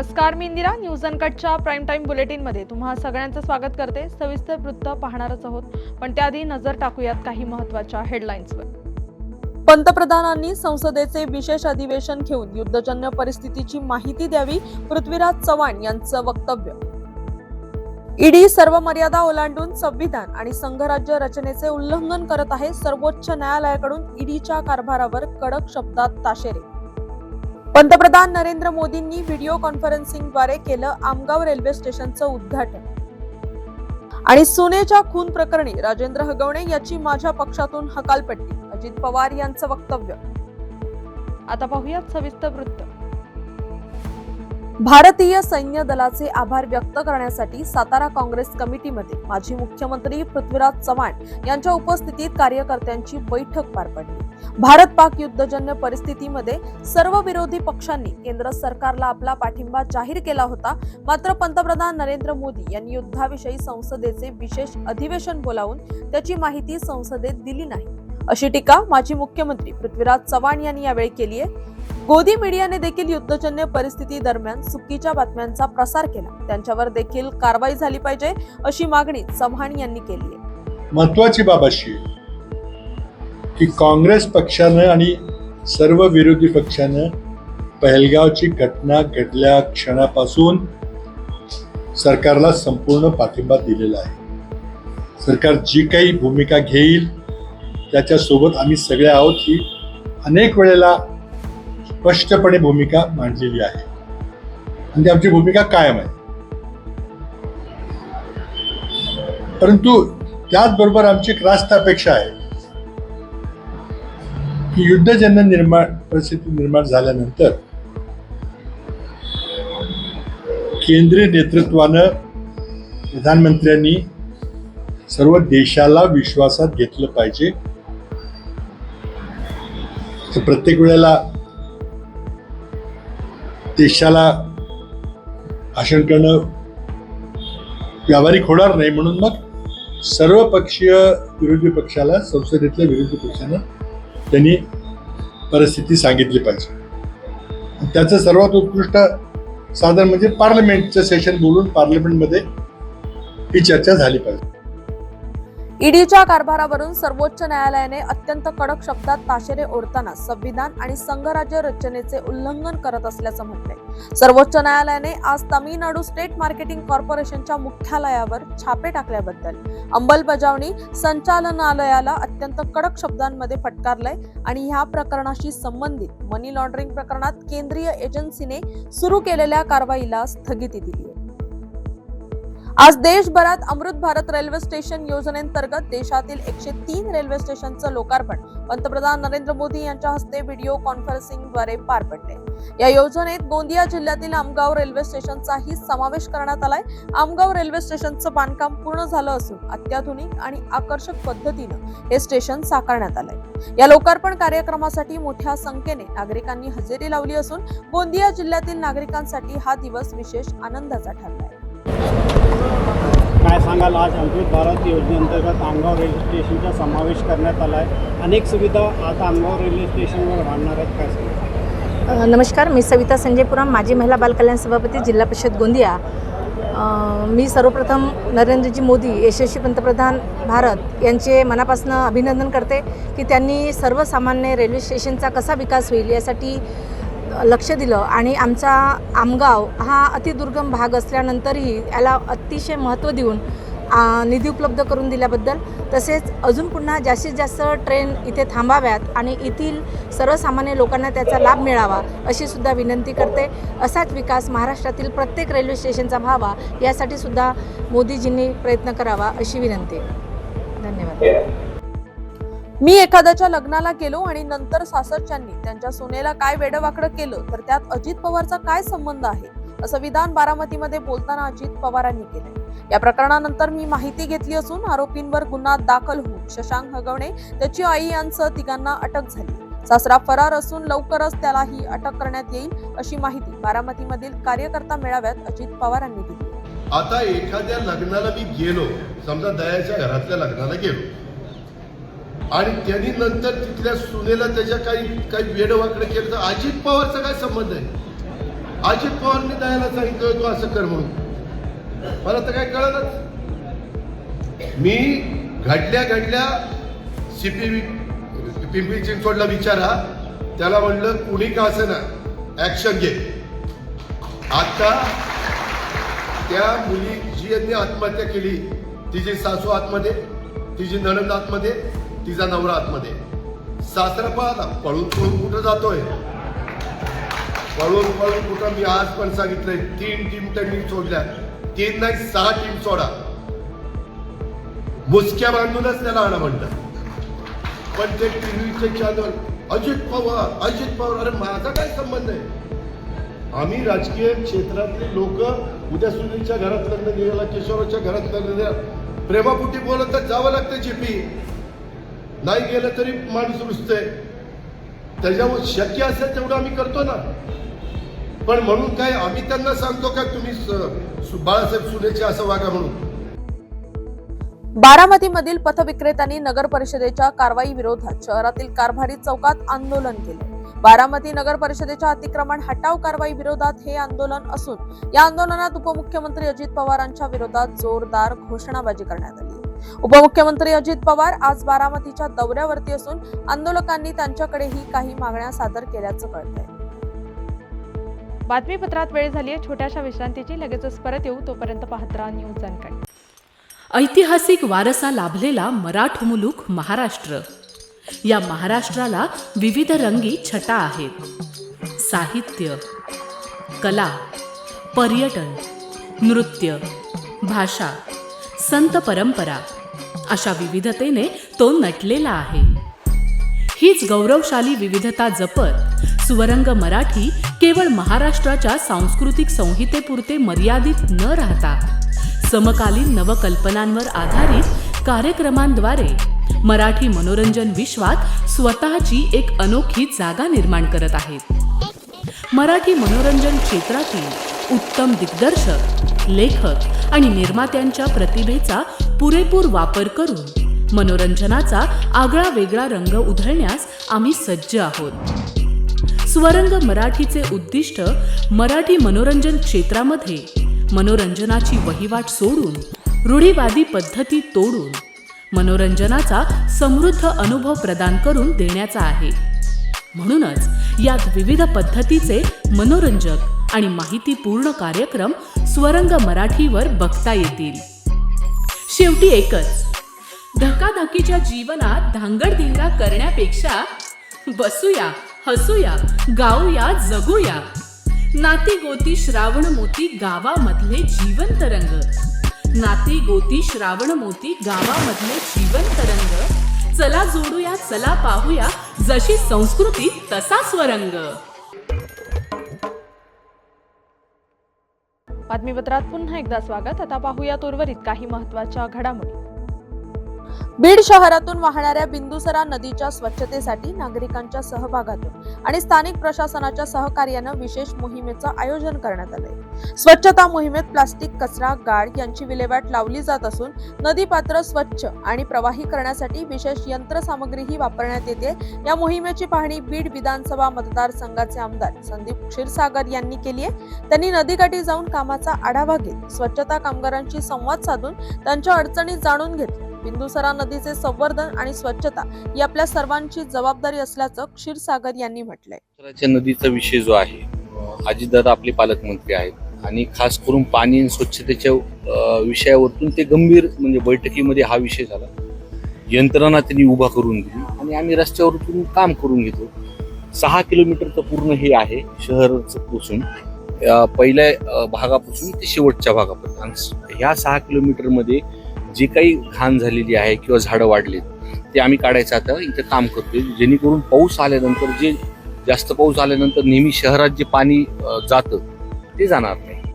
नमस्कार, मी Indira. News अनकटच्या prime time बुलेटिनमध्ये तुम्हा सगळ्यांचं स्वागत करते. सविस्तर वृत्त पाहणारच आहोत, पण त्याआधी नजर टाकूयात काही महत्त्वाच्या हेडलाईन्सवर. पंतप्रधानांनी संसदेचे विशेष अधिवेशन घेऊन युद्धजन्य परिस्थितीची माहिती द्यावी, पृथ्वीराज चव्हाण यांचं वक्तव्य. ईडी सर्व मर्यादा ओलांडून संविधान आणि संघराज्य रचनेचे उल्लंघन करत आहे. सर्वोच्च न्यायालयाकडून ईडीच्या कारभारावर कडक शब्दात ताशेरे. पंतप्रधान नरेंद्र मोदींनी व्हिडिओ कॉन्फरन्सिंगद्वारे केलं आमगाव रेल्वे स्टेशनचं उद्घाटन. आणि सुनेच्या खून प्रकरणी राजेंद्र हगवणे याची माझ्या पक्षातून हकालपट्टी, अजित पवार यांचं वक्तव्य. आता पाहूयात सविस्तर वृत्त. भारतीय सैन्य दलाचे आभार व्यक्त करण्यासाठी सातारा काँग्रेस कमिटीमध्ये माजी मुख्यमंत्री पृथ्वीराज चव्हाण यांच्या उपस्थितीत कार्यकर्त्यांची बैठक पार पडली. भारत पाक युद्धजन्य परिस्थितीमध्ये सर्व विरोधी पक्षांनी केंद्र सरकारला आपला पाठिंबा जाहीर केला होता. मात्र पंतप्रधान नरेंद्र मोदी यांनी युद्धाविषयी संसदेचे विशेष अधिवेशन बोलावून त्याची माहिती संसदेत दिली नाही, अशी टीका माजी मुख्यमंत्री पृथ्वीराज चव्हाण यांनी यावेळी केली आहे. गोदी मीडियाने देखील युद्धजन्य परिस्थिती दरम्यान चुकीच्या बातम्यांचा प्रसार केला, त्यांच्यावर देखील कारवाई झाली पाहिजे, अशी मागणी चव्हाण यांनी केली आहे. महत्वाची बाब अशी की काँग्रेस पक्षानं आणि सर्व विरोधी पक्षानं पहलगावची घटना घडल्या क्षणापासून सरकारला संपूर्ण पाठिंबा दिलेला आहे. सरकार जी काही भूमिका घेईल त्याच्यासोबत आम्ही सगळे आहोत ही अनेक वेळेला स्पष्टपणे भूमिका मांडलेली आहे आणि आमची भूमिका कायम आहे. परंतु त्याचबरोबर आमची एक रास्त अपेक्षा आहे की युद्धजन्य परिस्थिती निर्माण झाल्यानंतर केंद्रीय नेतृत्वानं प्रधानमंत्र्यांनी सर्व देशाला विश्वासात घेतलं पाहिजे. तर प्रत्येक वेळेला देशाला भाषण करणं व्यावहारिक होणार नाही, म्हणून मग सर्व पक्षीय विरोधी पक्षाला, संसदेतल्या विरोधी पक्षांना त्यांनी परिस्थिती सांगितली पाहिजे. त्याचं सर्वात उत्कृष्ट साधन म्हणजे पार्लमेंटचं सेशन बोलून पार्लमेंटमध्ये ही चर्चा झाली पाहिजे. ईडीच्या कारभारावरून सर्वोच्च न्यायालयाने अत्यंत कडक शब्दात ताशेरे ओढताना संविधान आणि संघराज्य रचनेचे उल्लंघन करत असल्याचं म्हटलंय. सर्वोच्च न्यायालयाने आज तामिळनाडू स्टेट मार्केटिंग कॉर्पोरेशनच्या मुख्यालयावर छापे टाकल्याबद्दल अंमलबजावणी संचालनालयाला अत्यंत कडक शब्दांमध्ये फटकारलंय आणि ह्या प्रकरणाशी संबंधित मनी लॉन्ड्रिंग प्रकरणात केंद्रीय एजन्सीने सुरू केलेल्या कारवाईला स्थगिती दिली आहे. आज देशभरात अमृत भारत रेल्वे स्टेशन योजनेअंतर्गत देशातील 103 रेल्वे स्टेशनचं लोकार्पण पंतप्रधान नरेंद्र मोदी यांच्या हस्ते व्हिडिओ कॉन्फरन्सिंगद्वारे पार पडले. या योजनेत गोंदिया जिल्ह्यातील आमगाव रेल्वे स्टेशनचाही समावेश करण्यात आलाय. आमगाव रेल्वे स्टेशनचं बांधकाम पूर्ण झालं असून अत्याधुनिक आणि आकर्षक पद्धतीनं हे स्टेशन साकारण्यात आलंय. या लोकार्पण कार्यक्रमासाठी मोठ्या संख्येने नागरिकांनी हजेरी लावली असून गोंदिया जिल्ह्यातील नागरिकांसाठी हा दिवस विशेष आनंदाचा ठरलाय. काय सांगाल, आज अमृत भारत योजनेअंतर्गत आमगाव रेल्वे स्टेशनचा समावेश करण्यात आला आहे. अनेक सुविधा आता आमगाव रेल्वे स्टेशनवर वाढणार आहेत, काय सांगाल? नमस्कार, मी सविता संजय पुराम, माजी महिला बालकल्याण सभापती, जिल्हा परिषद गोंदिया. मी सर्वप्रथम नरेंद्रजी मोदी, यशस्वी पंतप्रधान भारत यांचे मनापासून अभिनंदन करते की त्यांनी सर्वसामान्य रेल्वे स्टेशनचा कसा विकास होईल यासाठी लक्ष दिलं आणि आमचा आमगाव हा अतिदुर्गम भाग असल्यानंतरही याला अतिशय महत्त्व देऊन निधी उपलब्ध करून दिल्याबद्दल, तसेच अजून पुन्हा जास्तीत जास्त ट्रेन इथे थांबाव्यात आणि येथील सर्वसामान्य लोकांना त्याचा लाभ मिळावा अशी सुद्धा विनंती करते. असाच विकास महाराष्ट्रातील प्रत्येक रेल्वे स्टेशनचा व्हावा यासाठी सुद्धा मोदीजींनी प्रयत्न करावा अशी विनंती. धन्यवाद. मी एखाद्याच्या लग्नाला गेलो आणि नंतर सासरच्यांनी त्यांच्या सुनेला काय वेडवाकडं केलं तर त्यात अजित पवारचा काय संबंध आहे, असं विधान बारामतीमध्ये बोलताना अजित पवारांनी केलंय. या प्रकरणानंतर मी माहिती घेतली असून आरोपींवर गुन्हा दाखल होऊन शशांक हगवणे, त्याची आई यांसह तिघांना अटक झाली. सासरा फरार असून लवकरच त्यालाही अटक करण्यात येईल, अशी माहिती बारामतीमधील कार्यकर्ता मेळाव्यात अजित पवारांनी दिली. आता एखाद्या लग्नाला मी गेलो, समजा दयाच्या घरातल्या लग्नाला गेलो आणि त्यांनी नंतर तिथल्या सुनेला त्याच्या काही वेडवाकडे केलं तर अजित पवारचा काय संबंध आहे? अजित पवारने द्यायला सांगितलं तू असं कर म्हणून. मला तर काय कळलंच. मी घडल्या पिंपरी चिंचवडला विचारा, त्याला म्हणलं कुणी का असं ना ऍक्शन घे. आता त्या मुली जी यांनी आत्महत्या केली, तिची सासू आतमध्ये, तिची नणंद आतमध्ये, तिचा नवरा आतमध्ये, सासरा पाहता पळून कुठं जातोय, पळून कुठं. मी आज पण सांगितलंय 3 टीम त्यांनी सोडल्या, 3 नाही 6 टीम सोडा, मुसक्या बांधूनच त्याला आणा म्हणलं. पण ते टीव्हीचे चॅनल अजित पवार, अरे माझा काय संबंध आहे? आम्ही राजकीय क्षेत्रातले लोक उद्या सुनीलच्या घरात लग्न निघाला, किशोराच्या घरात लग्न निघाला, प्रेमापुटी बोलत तर जावं लागतं जीपी. नाही गेलं तरी माणूस रुजतंय. त्याच्यावर शक्य असेल तेवढं आम्ही करतो ना. पण म्हणून काय आम्ही त्यांना सांगतो का तुम्ही बाळासाहेब सुनेचे असं वागा म्हणून? बारामतीमधील पथविक्रेत्यांनी नगर परिषदेच्या कारवाई विरोधात शहरातील कारभारी चौकात आंदोलन केले. बारामती नगर परिषदेच्या अतिक्रमण हटाव कारवाई विरोधात हे आंदोलन असून या आंदोलनात उपमुख्यमंत्री अजित पवारांच्या विरोधात जोरदार घोषणाबाजी करण्यात आली. उपमुख्यमंत्री अजित पवार आज बारामतीच्या दौऱ्यावरती असून आंदोलकांनी त्यांच्याकडेही काही मागण्या सादर केल्याचं कळतंय. बातमीपत्रात वेळ झाली आहे छोट्याशा विश्रांतीची. लगेचच परत येऊ, तोपर्यंत पाहत राहा न्यूज अनकट. ऐतिहासिक वारसा लाभलेला मराठ मुलूक महाराष्ट्र. या महाराष्ट्राला विविध रंगी छटा आहेत. साहित्य, कला, पर्यटन, नृत्य, भाषा, संत परंपरा अशा विविधतेने तो नटलेला आहे. हीच गौरवशाली विविधता जपत सुवरंग मराठी केवळ महाराष्ट्राच्या सांस्कृतिक संहितेपुरते मर्यादित न राहता समकालीन नवकल्पनांवर आधारित कार्यक्रमांद्वारे मराठी मनोरंजन विश्वात स्वतःची एक अनोखी जागा निर्माण करत आहेत. मराठी मनोरंजन क्षेत्रातील उत्तम दिग्दर्शक, लेखक आणि निर्मात्यांच्या प्रतिभेचा पुरेपूर वापर करून मनोरंजनाचा आगळा वेगळा रंग उधळण्यास आम्ही सज्ज आहोत. स्वरंग मराठीचे उद्दिष्ट मराठी मनोरंजन क्षेत्रामध्ये मनोरंजनाची वहिवाट सोडून, रूढीवादी पद्धती तोडून मनोरंजनाचा समृद्ध अनुभव प्रदान करून देण्याचा आहे. म्हणूनच यात विविध पद्धतीचे मनोरंजक आणि माहितीपूर्ण कार्यक्रम स्वरंग मराठीवर बघता येतील. शेवटी एकच, धकाधकीच्या जीवनात धांगडधिंगा करण्यापेक्षा बसूया, हसूया, गाऊया, जगूया. नाती गोती श्रावण मोती गावामधले जिवंत रंग. नाती गोती श्रावण मोती गावामधले जिवंत रंग. चला जोडूया, चला पाहूया, जशी संस्कृती तसा स्वरंग. बातमीपत्रात पुन्हा एकदा स्वागत. आता पाहूयात उर्वरित काही महत्त्वाच्या घडामोडी. बीड शहरातून वाहणाऱ्या बिंदुसरा नदीच्या स्वच्छतेसाठी नागरिकांच्या सहभागातून आणि स्थानिक प्रशासनाच्या सहकार्यानं विशेष मोहिमेचं आयोजन करण्यात आलंय. स्वच्छता मोहिमेत प्लास्टिक, कचरा, गाळ यांची विल्हेवाट लावली जात असून नदी पात्र स्वच्छ आणि प्रवाही करण्यासाठी विशेष यंत्रसामग्रीही वापरण्यात येते. या मोहिमेची पाहणी बीड विधानसभा मतदारसंघाचे आमदार संदीप क्षीरसागर यांनी केली आहे. त्यांनी नदीकाठी जाऊन कामाचा आढावा घेत स्वच्छता कामगारांशी संवाद साधून त्यांच्या अडचणी जाणून घेतल्या. बिंदुसरा नदीचे संवर्धन आणि स्वच्छता ही आपल्या सर्वांची जबाबदारी असल्याचं क्षीरसागर यांनी म्हटलंय. नदीचा विषय जो आहे, अजितदादा आपले पालकमंत्री आहेत आणि खास करून पाणी आणि स्वच्छतेच्या विषयावरतून ते गंभीर म्हणजे बैठकीमध्ये हा विषय झाला. यंत्रणा त्यांनी उभा करून दिली आणि आम्ही रस्त्यावरतून काम करून घेतो. 6 किलोमीटरचं पूर्ण हे आहे शहराचं पासून, पहिल्या भागापासून ते शेवटच्या भागापर्यंत. ह्या 6 किलोमीटरमध्ये जे काही घाण झालेली आहे किंवा झाडं वाढलेत ते आम्ही काढायचं आता इथं काम करतोय, जेणेकरून पाऊस आल्यानंतर जे जास्त पाऊस आल्यानंतर नेहमी शहरात जे पाणी जातं ते जाणार नाही.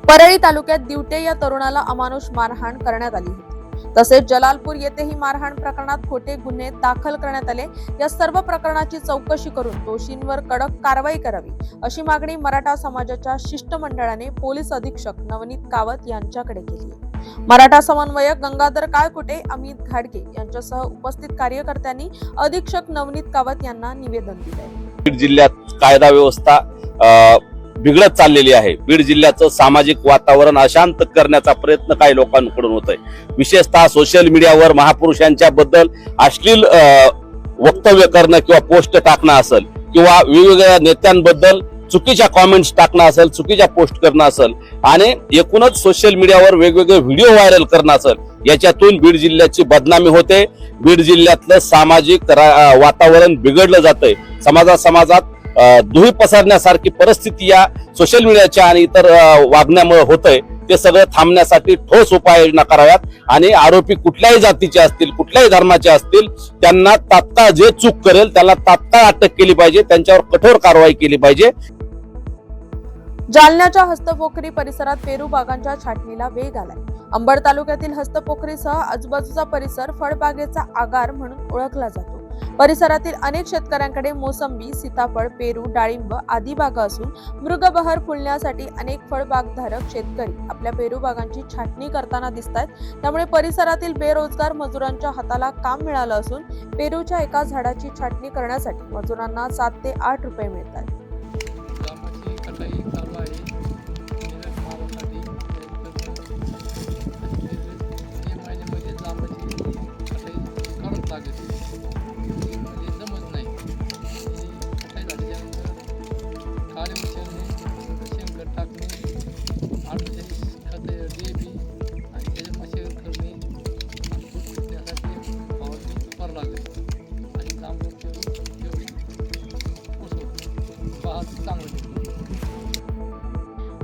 परळी तालुक्यात दिवटे या तरुणाला अमानुष मारहाण करण्यात आली होती. तसेच जलालपूर येथेही मारहाण प्रकरणात खोटे गुन्हे दाखल करण्यात आले. या सर्व प्रकरणाची चौकशी करून दोषींवर कडक कारवाई करावी अशी मागणी मराठा समाजाच्या शिष्टमंडळाने पोलीस अधीक्षक नवनीत कावत यांच्याकडे केली. मराठा समन्वयक गंगाधर काळकुटे, अमित घाडगे यांच्यासह उपस्थित कार्यकर्त्यांनी अधीक्षक नवनीत कावत यांना निवेदन दिले. बीड जिल्ह्यात कायदा व्यवस्था बिघडत चाललेली आहे. बीड जिल्ह्याचं सामाजिक वातावरण अशांत करण्याचा प्रयत्न काही लोकांकडून होत आहे. विशेषतः सोशल मीडियावर महापुरुषांच्या बद्दल अश्लील वक्तव्य करणं किंवा पोस्ट टाकणं असेल किंवा वेगवेगळ्या नेत्यांबद्दल चुकीच्या कॉमेंट्स टाकणं असेल, चुकीच्या पोस्ट करणं असेल आणि एकूणच सोशल मीडियावर वेगवेगळे व्हिडिओ व्हायरल करणं असेल, याच्यातून बीड जिल्ह्याची बदनामी होते. बीड जिल्ह्यातलं सामाजिक वातावरण बिघडलं जातंय. समाजात दुही पसरण्यासारखी परिस्थिती या सोशल मीडियाच्या आणि इतर वागण्यामुळे होतंय. ते सगळं थांबण्यासाठी ठोस उपाययोजना कराव्यात आणि आरोपी कुठल्याही जातीचे असतील, कुठल्याही धर्माचे असतील, त्यांना तात्काळ जे चूक करेल त्याला तात्काळ अटक केली पाहिजे, त्यांच्यावर कठोर कारवाई केली पाहिजे. जालन्याच्या हस्तपोखरी परिसरात पेरू बागांच्या छाटणीला वेग आलाय. अंबड तालुक्यातील हस्तपोखरीसह आजूबाजूचा परिसर फळबागेचा आगार म्हणून ओळखला जातो. परिसरातील अनेक शेतकऱ्यांकडे मोसंबी, सीताफळ, पेरू, डाळिंब आदी बागा असून मृगबहार फुलण्यासाठी अनेक फळबागधारक शेतकरी आपल्या पेरू बागांची छाटणी करताना दिसतात. त्यामुळे परिसरातील बेरोजगार मजुरांच्या हाताला काम मिळालं असून पेरूच्या एका झाडाची छाटणी करण्यासाठी मजुरांना 7 ते 8 रुपये मिळतात.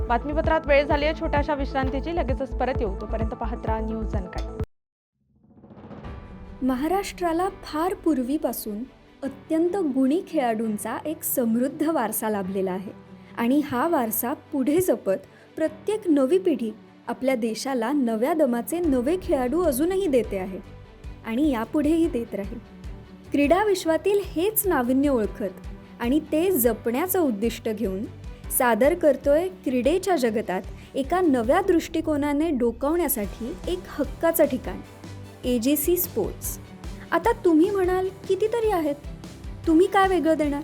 बातमीपत्रात वेळ झाली आहे छोट्याशा विश्रांतीची. लगेचच परत येऊ. तोपर्यंत पाहत राहा न्यूज अनकट. महाराष्ट्राला फार पूर्वीपासून अत्यंत गुणी खेळाडूंचा एक समृद्ध वारसा लाभलेला आहे आणि हा वारसा पुढे जपत प्रत्येक नवी पिढी आपल्या देशाला नव्या दमाचे नवे खेळाडू अजूनही देते आहे आणि यापुढेही देत राहील. क्रीडा विश्वातील हेच नाविन्य ओळखत आणि ते जपण्याचं उद्दिष्ट घेऊन सादर करतोय क्रीडेच्या जगतात एका नव्या दृष्टिकोनाने डोकावण्यासाठी एक हक्काचं ठिकाण AJC स्पोर्ट्स. आता तुम्ही म्हणाल कितीतरी आहेत, तुम्ही काय वेगळं देणार?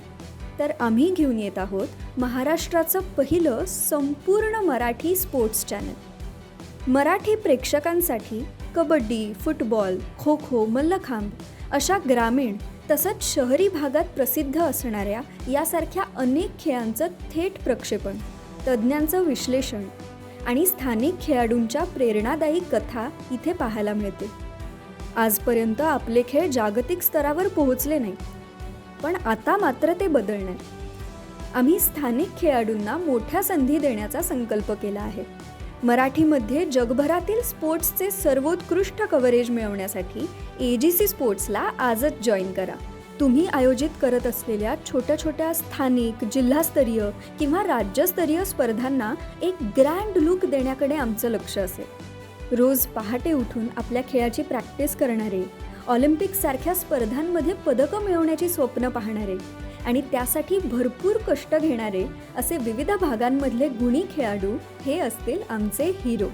तर आम्ही घेऊन येत आहोत महाराष्ट्राचं पहिलं संपूर्ण मराठी स्पोर्ट्स चॅनल. मराठी प्रेक्षकांसाठी कबड्डी, फुटबॉल, खो खो, मल्लखांब अशा ग्रामीण तसंच शहरी भागात प्रसिद्ध असणाऱ्या यासारख्या अनेक खेळांचं थेट प्रक्षेपण, तज्ज्ञांचं विश्लेषण आणि स्थानिक खेळाडूंच्या प्रेरणादायी कथा इथे पाहायला मिळते. आजपर्यंत आपले खेळ जागतिक स्तरावर पोहोचले नाही, पण आता मात्र ते बदलणार. आम्ही स्थानिक खेळाडूंना मोठ्या संधी देण्याचा संकल्प केला आहे. मराठीमध्ये जगभरातील स्पोर्ट्सचे सर्वोत्कृष्ट कव्हरेज मिळवण्यासाठी AJC स्पोर्ट्सला आजच जॉईन करा. तुम्ही आयोजित करत असलेल्या छोट्या छोट्या स्थानिक, जिल्हास्तरीय किंवा राज्यस्तरीय स्पर्धांना एक ग्रँड लुक देण्याकडे आमचं लक्ष असेल. रोज पहाटे उठून आपल्या खेळाची प्रॅक्टिस करणारे, ऑलिम्पिकसारख्या स्पर्धांमध्ये पदकं मिळवण्याची स्वप्न पाहणारे आणि त्यासाठी भरपूर कष्ट घेणारे असे विविध भागांमधले गुणी खेळाडू हे असतील आमचे हिरो.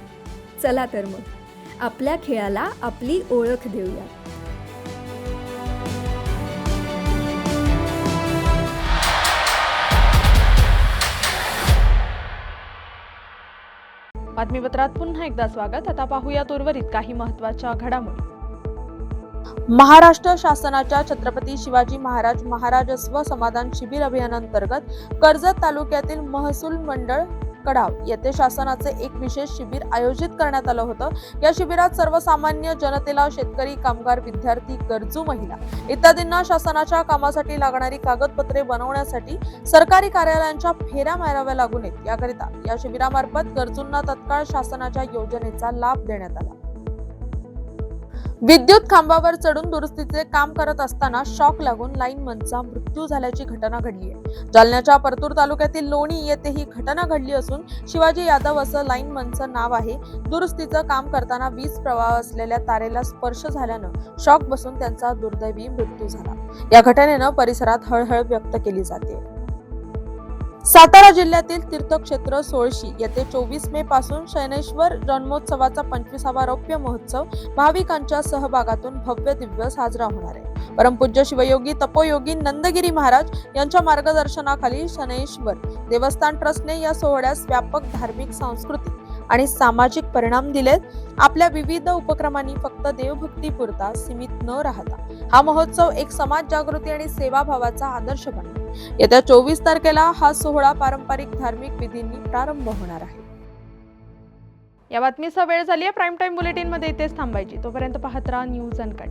चला तर मग आपल्या खेळाला आपली ओळख देऊया. बातमीपत्रात पुन्हा एकदा स्वागत. आता पाहूयात उर्वरित काही महत्त्वाच्या घडामोडी. महाराष्ट्र शासनाच्या छत्रपती शिवाजी महाराज महाराजस्व समाधान शिबिर अभियानांतर्गत कर्जत तालुक्यातील महसूल मंडळ कडाव येथे शासनाचे एक विशेष शिबिर आयोजित करण्यात आलं होतं. या शिबिरात सर्वसामान्य जनतेला, शेतकरी, कामगार, विद्यार्थी, गरजू महिला इत्यादींना शासनाच्या कामासाठी लागणारी कागदपत्रे बनवण्यासाठी सरकारी कार्यालयांच्या फेऱ्या माराव्या लागू नयेत याकरिता या शिबिरामार्फत गरजूंना तत्काळ शासनाच्या योजनेचा लाभ देण्यात आला. विद्युत खांबावर चढून दुरुस्तीचे काम करत असताना शॉक लागून लाईनमनचा मृत्यू झाल्याची घटना घडली आहे. जालन्याच्या परतूर तालुक्यातील लोणी येथे ही घटना घडली असून शिवाजी यादव असं लाईनमनचं नाव आहे. दुरुस्तीचं काम करताना वीज प्रवाह असलेल्या तारेला स्पर्श झाल्यानं शॉक बसून त्यांचा दुर्दैवी मृत्यू झाला. या घटनेनं परिसरात हळहळ व्यक्त केली जाते. सातारा जिल्ह्यातील तीर्थक्षेत्र सोळशी येथे 24 मे पासून शनैश्वर जन्मोत्सवाचा 25वा रौप्य महोत्सव भाविकांच्या सहभागातून भव्य दिव्य साजरा होणार आहे. परमपूज्य शिवयोगी तपोयोगी नंदगिरी महाराज यांच्या मार्गदर्शनाखाली शनैश्वर देवस्थान ट्रस्टने या सोहळ्यास व्यापक धार्मिक, सांस्कृतिक आणि सामाजिक परिणाम दिलेत. आपल्या विविध उपक्रमांनी फक्त देवभक्तीपुरता सीमित न राहता हा महोत्सव एक समाज जागृती आणि सेवाभावाचा आदर्श बनला. येत्या 24 तारखेला हा सोहळा पारंपरिक धार्मिक विधींनी प्रारंभ होणार आहे. या बातमीचा वेळ झाली आहे. प्राईम टाइम बुलेटिनमध्ये इथेच थांबायची. तोपर्यंत पाहत राहा न्यूज अनकट.